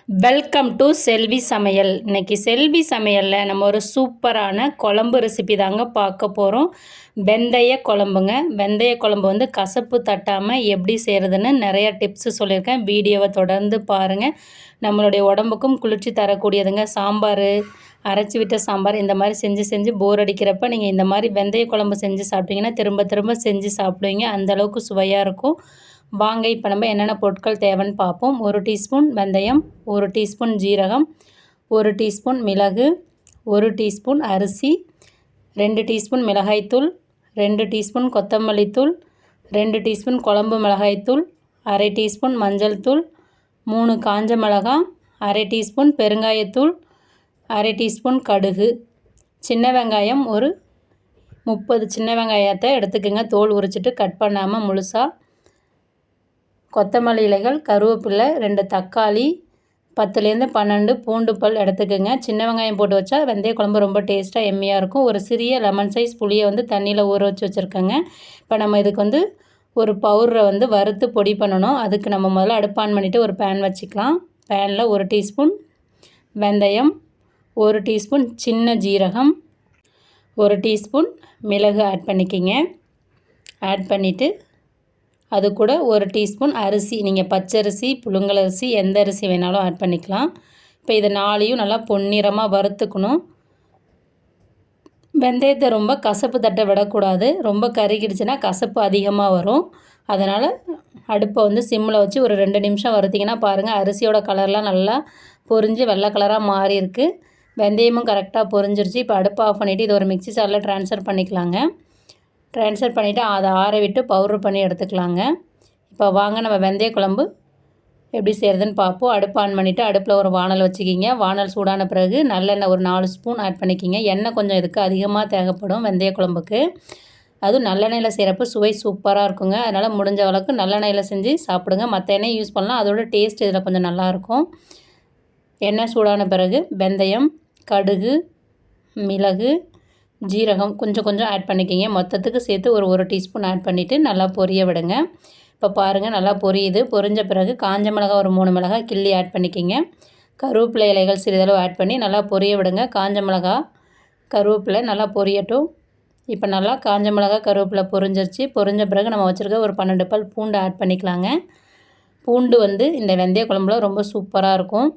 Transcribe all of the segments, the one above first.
Welcome to செல்வி சமையல். இன்றைக்கி செல்வி சமையலில் நம்ம ஒரு சூப்பரான குழம்பு ரெசிபி தாங்க பார்க்க போகிறோம். வெந்தய குழம்புங்க. வெந்தய குழம்பு வந்து கசப்பு தட்டாமல் எப்படி செய்கிறதுன்னு நிறையா டிப்ஸு சொல்லியிருக்கேன். வீடியோவை தொடர்ந்து பாருங்கள். நம்மளுடைய உடம்புக்கும் குளிர்ச்சி தரக்கூடியதுங்க. சாம்பார், அரைச்சி விட்ட சாம்பார் இந்த மாதிரி செஞ்சு போர் அடிக்கிறப்ப நீங்கள் இந்த மாதிரி வெந்தய குழம்பு செஞ்சு சாப்பிட்டீங்கன்னா திரும்ப திரும்ப செஞ்சு சாப்பிடுவீங்க. அந்தளவுக்கு சுவையாக இருக்கும். வாங்க இப்போ நம்ம என்னென்ன பொருட்கள் தேவைன்னு பார்ப்போம். 1 டீஸ்பூன் வெந்தயம், 1 டீஸ்பூன் ஜீரகம், 1 டீஸ்பூன் மிளகு, 1 டீஸ்பூன் அரிசி, 2 டீஸ்பூன் மிளகாய்த்தூள், 2 டீஸ்பூன் கொத்தமல்லி தூள், 2 டீஸ்பூன் குழம்பு மிளகாய்த்தூள், அரை டீஸ்பூன் மஞ்சள் தூள், 3 காஞ்ச மிளகாய், அரை டீஸ்பூன் பெருங்காயத்தூள், அரை டீஸ்பூன் கடுகு. சின்ன வெங்காயம் ஒரு 30 சின்ன வெங்காயத்தை எடுத்துக்கோங்க, தோல் உரிச்சிட்டு கட் பண்ணாமல் முழுசாக. கொத்தமல்லி இலைகள், கருவேப்பிலை, 2 தக்காளி, 10லேருந்து 12 பூண்டு பல் எடுத்துக்கோங்க. சின்ன வெங்காயம் போட்டு வச்சா வெந்தய குழம்பு ரொம்ப டேஸ்ட்டாக எம்மியாக இருக்கும். ஒரு சிறிய லெமன் சைஸ் புளியை வந்து தண்ணியில் ஊற வச்சு வச்சுருக்கேங்க. இப்போ நம்ம இதுக்கு வந்து ஒரு பவுடரை வந்து வறுத்து பொடி பண்ணணும். அதுக்கு நம்ம முதல்ல அடுப்பு ஆன் பண்ணிவிட்டு ஒரு பேன் வச்சுக்கலாம். பேனில் 1 டீஸ்பூன் வெந்தயம், 1 டீஸ்பூன் சின்ன ஜீரகம், 1 டீஸ்பூன் மிளகு ஆட் பண்ணிக்கிங்க. ஆட் பண்ணிவிட்டு அது கூட 1 டீஸ்பூன் அரிசி, நீங்கள் பச்சரிசி, புழுங்கல் அரிசி, எந்த அரிசி வேணாலும் ஆட் பண்ணிக்கலாம். இப்போ இதை 4யும் நல்லா பொன்னிறமாக வறுத்துக்கணும். வெந்தயத்தை ரொம்ப கசப்பு தட்ட விடக்கூடாது. ரொம்ப கருகிடுச்சுன்னா கசப்பு அதிகமாக வரும். அதனால் அடுப்பை வந்து சிம்மில் வச்சு ஒரு 2 நிமிஷம் வறுத்திங்கன்னா பாருங்கள், அரிசியோட கலர்லாம் நல்லா பொரிஞ்சு வெள்ளை கலராக மாறி இருக்குது. வெந்தயமும் கரெக்டாக பொரிஞ்சிருச்சு. இப்போ அடுப்பை ஆஃப் பண்ணிவிட்டு இதை ஒரு மிக்ஸி ஜாரில் ட்ரான்ஸ்ஃபர் பண்ணிக்கலாங்க. ட்ரான்ஸ்ஃபர் பண்ணிவிட்டு அதை ஆற விட்டு பவுட்ரு பண்ணி எடுத்துக்கலாங்க. இப்போ வாங்க நம்ம வெந்தய குழம்பு எப்படி செய்கிறதுன்னு பார்ப்போம். அடுப்பு ஆன் பண்ணிவிட்டு அடுப்பில் ஒரு வானல் வச்சுக்கிங்க. வானல் சூடான பிறகு நல்லெண்ணெய் ஒரு 4 ஸ்பூன் ஆட் பண்ணிக்கிங்க. எண்ணெய் கொஞ்சம் இதுக்கு அதிகமாக தேவைப்படும் வெந்தய குழம்புக்கு. அதுவும் நல்லெண்ணெயில் செய்கிறப்ப சுவை சூப்பராக இருக்குங்க. அதனால் முடிஞ்ச அளவுக்கு நல்லெண்ணெயில் செஞ்சு சாப்பிடுங்க. மற்ற எண்ணெய் யூஸ் பண்ணலாம், அதோட டேஸ்ட் இதில் கொஞ்சம் நல்லாயிருக்கும். எண்ணெய் சூடான பிறகு வெந்தயம், கடுகு, மிளகு, ஜீரகம் கொஞ்சம் ஆட் பண்ணிக்கிங்க. மொத்தத்துக்கு சேர்த்து ஒரு டீஸ்பூன் ஆட் பண்ணிவிட்டு நல்லா பொரிய விடுங்க. இப்போ பாருங்கள் நல்லா பொரியுது. பொரிஞ்ச பிறகு காஞ்ச மிளகாய் ஒரு 3 மிளகாய் கிள்ளி ஆட் பண்ணிக்கிங்க. கருவேப்பிலை இலைகள் சிறிதளவு ஆட் பண்ணி நல்லா பொரிய விடுங்க. காஞ்ச மிளகாய், கருவேப்பிலை நல்லா பொரியட்டும். இப்போ நல்லா காஞ்ச மிளகாய், கருவேப்பிலை பொரிஞ்சிருச்சு. பொரிஞ்ச பிறகு நம்ம வச்சுருக்க ஒரு 12 பல் பூண்டு ஆட் பண்ணிக்கலாங்க. பூண்டு வந்து இந்த வெந்தய குழம்புல ரொம்ப சூப்பராக இருக்கும்.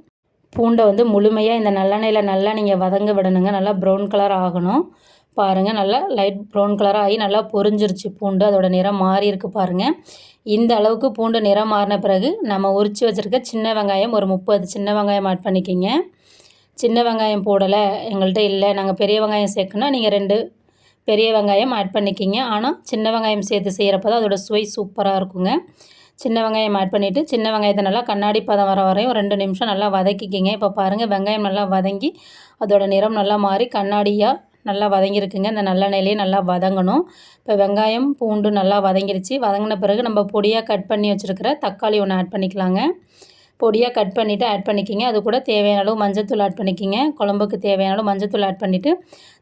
பூண்டை வந்து முழுமையாக இந்த நல்லெண்ணெயில் நல்லா நீங்கள் வதங்க விடணுங்க. நல்லா ப்ரௌன் கலர் ஆகணும். பாருங்கள் நல்லா லைட் ப்ரௌன் கலராக ஆகி நல்லா பொரிஞ்சிருச்சு பூண்டு. அதோட நிறம் மாறி இருக்குது பாருங்கள். இந்த அளவுக்கு பூண்டு நிறம் மாறின பிறகு நம்ம உரித்து வச்சுருக்க சின்ன வெங்காயம் ஒரு 30 சின்ன வெங்காயம் ஆட் பண்ணிக்கிங்க. சின்ன வெங்காயம் போடலை எங்கள்கிட்ட இல்லை, நாங்கள் பெரிய வெங்காயம் சேர்க்கணுன்னா நீங்கள் 2 பெரிய வெங்காயம் ஆட் பண்ணிக்கிங்க. ஆனால் சின்ன வெங்காயம் சேர்த்து செய்கிறப்ப தான் அதோடய சுவை சூப்பராக இருக்குங்க. சின்ன வெங்காயம் ஆட் பண்ணிவிட்டு சின்ன வெங்காயத்தை நல்லா கண்ணாடி பதம் வர வரையும் 2 நிமிஷம் நல்லா வதக்கிக்கிங்க. இப்போ பாருங்கள் வெங்காயம் நல்லா வதங்கி அதோட நிறம் நல்லா மாறி கண்ணாடியாக நல்லா வதங்கியிருக்குங்க. இந்த நல்லெண்ணெயிலே நல்லா வதங்கணும். இப்போ வெங்காயம், பூண்டு நல்லா வதங்கிடுச்சு. வதங்கின பிறகு நம்ம பொடியாக கட் பண்ணி வச்சுருக்கிற தக்காளி ஒன்று ஆட் பண்ணிக்கலாங்க. பொடியாக கட் பண்ணிவிட்டு ஆட் பண்ணிக்கிங்க. அது கூட தேவையான அளவு மஞ்சத்தூள் ஆட் பண்ணிக்கிங்க. குழம்புக்கு தேவையான அளவு மஞ்சத்தூள் ஆட் பண்ணிவிட்டு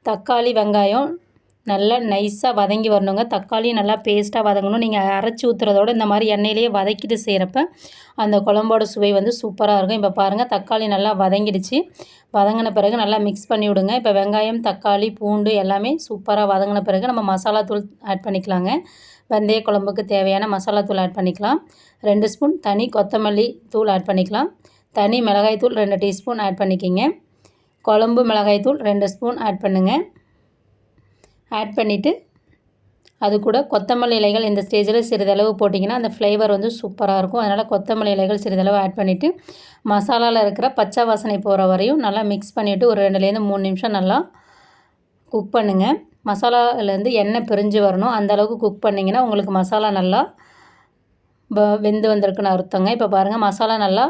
தக்காளி, வெங்காயம் நல்லா நைஸாக வதங்கி வரணுங்க. தக்காளி நல்லா பேஸ்ட்டாக வதங்கணும். நீங்கள் அரைச்சி ஊற்றுறதோட இந்த மாதிரி எண்ணெயிலேயே வதக்கிட்டு செய்கிறப்ப அந்த குழம்போட சுவை வந்து சூப்பராக இருக்கும். இப்போ பாருங்கள் தக்காளி நல்லா வதங்கிடுச்சு. வதங்கின பிறகு நல்லா மிக்ஸ் பண்ணி விடுங்க. இப்போ வெங்காயம், தக்காளி, பூண்டு எல்லாமே சூப்பராக வதங்கின பிறகு நம்ம மசாலா தூள் ஆட் பண்ணிக்கலாங்க. வெந்தய குழம்புக்கு தேவையான மசாலா தூள் ஆட் பண்ணிக்கலாம். 2 ஸ்பூன் தனி கொத்தமல்லி தூள் ஆட் பண்ணிக்கலாம். தனி மிளகாய் தூள் 2 டீஸ்பூன் ஆட் பண்ணிக்கிங்க. குழம்பு மிளகாய் தூள் 2 ஸ்பூன் ஆட் பண்ணுங்கள். ஆட் பண்ணிவிட்டு அது கூட கொத்தமல்லி இலைகள் இந்த ஸ்டேஜில் சிறிதளவு போட்டிங்கன்னா அந்த ஃப்ளேவர் வந்து சூப்பராக இருக்கும். அதனால் கொத்தமல்லி இலைகள் சிறிதளவு ஆட் பண்ணிவிட்டு மசாலாவில் இருக்கிற பச்சை வாசனை போகிற வரையும் நல்லா மிக்ஸ் பண்ணிவிட்டு ஒரு 2லேருந்து 3 நிமிஷம் நல்லா குக் பண்ணுங்கள். மசாலாலேருந்து எண்ணெய் பிரிஞ்சு வரணும். அந்தளவுக்கு குக் பண்ணிங்கன்னா உங்களுக்கு மசாலா நல்லா வெந்து வந்திருக்குன்னு அர்த்தங்க. இப்போ பாருங்கள் மசாலா நல்லா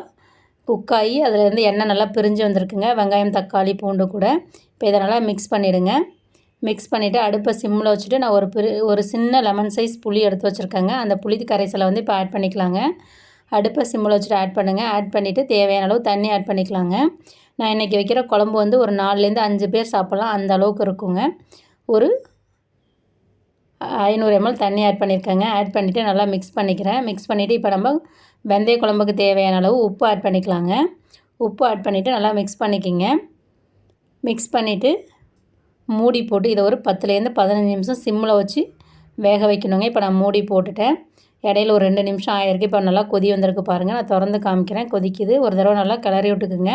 குக் ஆகி அதிலேருந்து எண்ணெய் நல்லா பிரிஞ்சு வந்திருக்குங்க. வெங்காயம், தக்காளி, பூண்டு கூட. இப்போ இதை நல்லா மிக்ஸ் பண்ணிவிடுங்க. மிக்ஸ் பண்ணிவிட்டு அடுப்பை சிம்மில் வச்சுட்டு நான் ஒரு சின்ன லெமன் சைஸ் புளி எடுத்து வச்சுருக்கேங்க. அந்த புளி கரைசலை வந்து இப்போ ஆட் பண்ணிக்கலாங்க. அடுப்பை சிம்மில் வச்சுட்டு ஆட் பண்ணுங்கள். ஆட் பண்ணிவிட்டு தேவையான அளவு தண்ணி ஆட் பண்ணிக்கலாங்க. நான் இன்றைக்கி வைக்கிற குழம்பு வந்து ஒரு 4லேருந்து 5 பேர் சாப்பிட்லாம், அந்த அளவுக்கு இருக்குங்க. ஒரு 500 ml தண்ணி ஆட் பண்ணியிருக்கேங்க. ஆட் பண்ணிவிட்டு நல்லா மிக்ஸ் பண்ணிக்கிறேன். மிக்ஸ் பண்ணிவிட்டு இப்போ நம்ம வெந்தய குழம்புக்கு தேவையான அளவு உப்பு ஆட் பண்ணிக்கலாங்க. உப்பு ஆட் பண்ணிவிட்டு நல்லா மிக்ஸ் பண்ணிக்கிங்க. மிக்ஸ் பண்ணிவிட்டு மூடி போட்டு இதை ஒரு 10லேருந்து 15 நிமிஷம் சிம்மில் வச்சு வேக வைக்கணுங்க. இப்போ நான் மூடி போட்டுட்டேன். இடையில ஒரு 2 நிமிஷம் ஆயிருக்கு. இப்போ நல்லா கொதி வந்திருக்கு பாருங்கள். நான் திறந்து காமிக்கிறேன். கொதிக்குது. ஒரு தடவை நல்லா கிளறி விட்டுக்குங்க.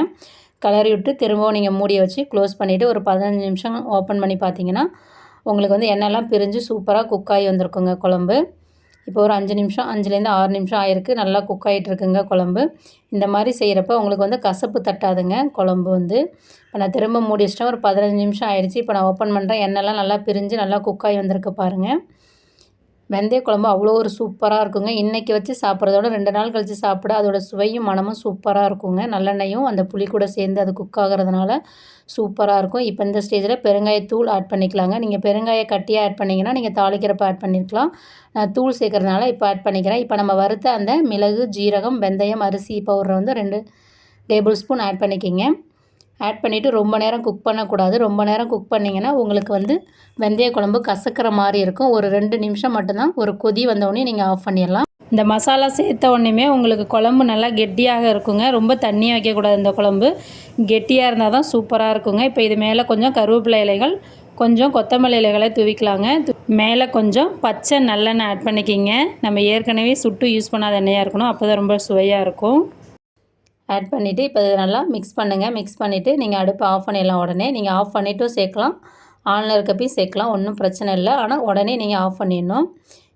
கிளறி விட்டு திரும்பவும் நீங்கள் மூடியை வச்சு க்ளோஸ் பண்ணிவிட்டு ஒரு 15 நிமிஷம் ஓப்பன் பண்ணி பார்த்தீங்கன்னா உங்களுக்கு வந்து எண்ணெய்லாம் பிரிஞ்சு சூப்பராக குக் ஆகி வந்திருக்குங்க குழம்பு. இப்போ ஒரு 5 நிமிஷம் 5லேருந்து 6 நிமிஷம் ஆயிருக்கு. நல்லா குக் ஆகிட்டுருக்குங்க குழம்பு. இந்த மாதிரி செய்கிறப்ப உங்களுக்கு வந்து கசப்பு தட்டாதுங்க குழம்பு வந்து. இப்போ நான் திரும்ப மூடி வச்சிட்டேன். ஒரு 15 நிமிஷம் ஆயிடுச்சு. இப்போ நான் ஓப்பன் பண்ணுறேன். எண்ணெய்லாம் நல்லா பிரிஞ்சு நல்லா குக் ஆகி வந்திருக்கு பாருங்கள். வெந்தய குழம்பு அவ்வளோ ஒரு சூப்பராக இருக்குங்க. இன்றைக்கி வச்சு சாப்பிட்றதோட 2 நாள் கழித்து சாப்பிட அதோட சுவையும் மனமும் சூப்பராக இருக்குங்க. நல்லெண்ணெயும் அந்த புளி கூட சேர்ந்து அது குக் ஆகிறதுனால சூப்பராக இருக்கும். இப்போ இந்த ஸ்டேஜில் பெருங்காயத்தூள் ஆட் பண்ணிக்கலாங்க. நீங்கள் பெருங்காய கட்டியாக ஆட் பண்ணிங்கன்னா நீங்கள் தாளிக்கிறப்ப ஆட் பண்ணியிருக்கலாம். நான் தூள் சேர்க்குறதுனால இப்போ ஆட் பண்ணிக்கிறேன். இப்போ நம்ம வறுத்த அந்த மிளகு, ஜீரகம், வெந்தயம், அரிசி பவுடரை வந்து 2 டேபிள் ஸ்பூன் ஆட் பண்ணிக்கிங்க. ஆட் பண்ணிவிட்டு ரொம்ப நேரம் குக் பண்ணக்கூடாது. ரொம்ப நேரம் குக் பண்ணிங்கன்னா உங்களுக்கு வந்து வெந்தய குழம்பு கசக்கிற மாதிரி இருக்கும். ஒரு 2 நிமிஷம் மட்டும்தான். ஒரு கொதி வந்தோடனே நீங்கள் ஆஃப் பண்ணிடலாம். இந்த மசாலா சேர்த்த உடனேயுமே உங்களுக்கு குழம்பு நல்லா கெட்டியாக இருக்குங்க. ரொம்ப தண்ணியாக வைக்கக்கூடாது. இந்த குழம்பு கெட்டியாக இருந்தால் தான் சூப்பராக இருக்குங்க. இப்போ இது மேலே கொஞ்சம் கருவேப்பிலை இலைகள், கொஞ்சம் கொத்தமல்லி இலைகளை தூவிக்கலாங்க. மேலே கொஞ்சம் பச்சை நல்லெண்ணெய் ஆட் பண்ணிக்கிங்க. நம்ம ஏற்கனவே சுட்டு யூஸ் பண்ணாத எண்ணெயாக இருக்கணும். அப்போ தான் ரொம்ப சுவையாக இருக்கும். ஆட் பண்ணிவிட்டு இப்போ இதை நல்லா மிக்ஸ் பண்ணுங்கள். மிக்ஸ் பண்ணிவிட்டு நீங்கள் அடுப்பை ஆஃப் பண்ணிடலாம். உடனே நீங்கள் ஆஃப் பண்ணிவிட்டும் சேர்க்கலாம், ஆனில் இருக்கப்பையும் சேர்க்கலாம். ஒன்றும் பிரச்சனை இல்லை. ஆனால் உடனே நீங்கள் ஆஃப் பண்ணிடணும்.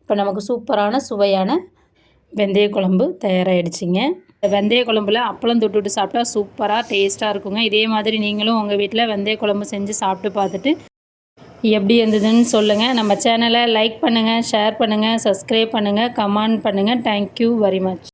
இப்போ நமக்கு சூப்பரான சுவையான வெந்தய குழம்பு தயாராகிடுச்சிங்க. இந்த வெந்தய குழம்புல அப்பளம் தொட்டுவிட்டு சாப்பிட்டா சூப்பராக டேஸ்ட்டாக இருக்குங்க. இதே மாதிரி நீங்களும் உங்கள் வீட்டில் வெந்தய குழம்பு செஞ்சு சாப்பிட்டு பார்த்துட்டு எப்படி இருந்ததுன்னு சொல்லுங்கள். நம்ம சேனலை லைக் பண்ணுங்கள், ஷேர் பண்ணுங்கள், சப்ஸ்கிரைப் பண்ணுங்கள், கமெண்ட் பண்ணுங்கள். Thank you very much.